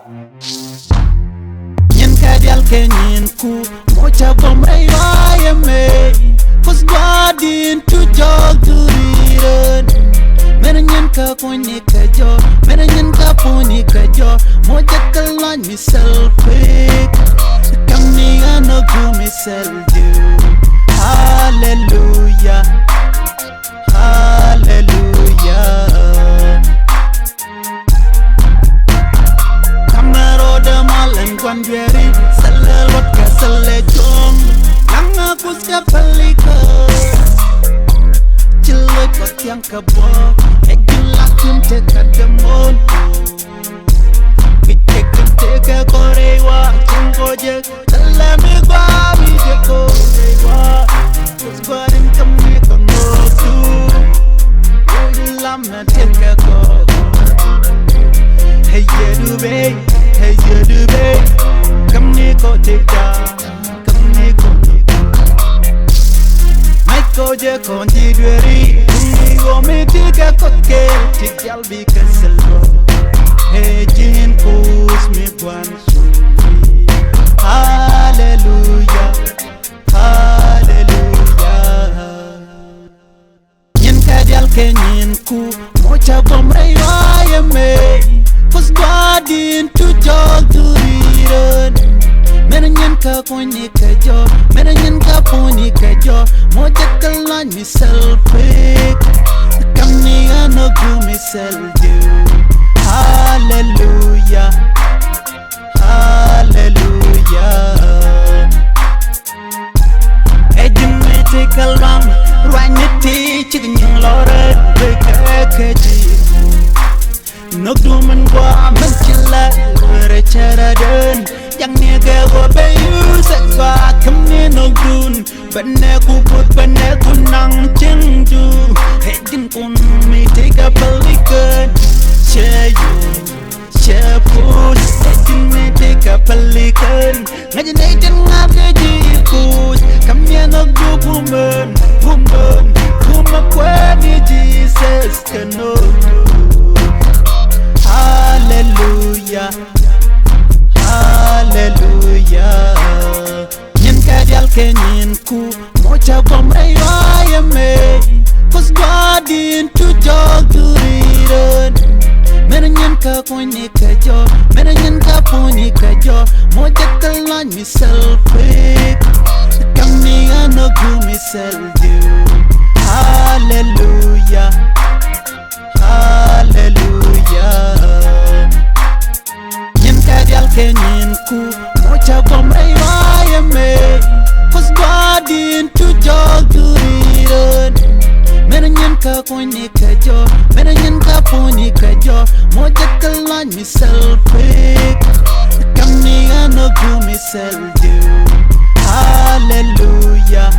Nyen kadial kenyin ku mocha bomray me. Cause God into jog to read. Mena nyen ka poni ka jo, mena nyen ka poni ka jo. Mocha kalan mi selfie. Come me no go me sell you. Hallelujah, hallelujah. Kamero de malen kwanjeri, sale lot ka sale jong. Langa kuska palika, chile kot yang kabo, egulakum teka demon. Kitek teka korewa, cengkoje, salami babi jeko korewa. Kusbarin kami kongosu, lama teka ko. Hey you do babe, kami ko teka, kami ko. Ko je konti dueri, kumi go me tika koke, tikal bi keselo. Hey jin kus mi buan sumi. Hallelujah, hallelujah. Nyen kadial kenyin ku, mocha bomray me. Cause God into jog to read. Mena nyen ka poni ka jo, mena nyen ka poni ka jo. Moja kalan mi selfie. Kami no go me sell you. Hallelujah, hallelujah. Ejim me take a ram, rani teaching yung lore, bekaji. No do man wa man chilla, recharaden. Yang nega wa bayu sakwa kami no gun. Benne ku put benne ku nang chenju. Hedin kun me take a pelican. Share you, share food. Hedin me take a pelican. Ngajinatin ngaji ikus. Kami no do woman, woman. Kuma kwani Jesus kano. Hallelujah, hallelujah. Nyen kadial kenyin ku, mocha bomray me. Cause God into jog to read. Mena nyen ka poni ka jo, mena nyen ka poni ka jo. Mocha kalan mi selfie. Kami no go me sell you. Hallelujah, hallelujah. Nyen kadial kenyin ku, mocha bomray me. Cause God into jog to read. Mena nyen ka poni ka jo, mena nyen ka poni ka jo. Moja kalan mi selfie. Kami no go me sell you. Hallelujah.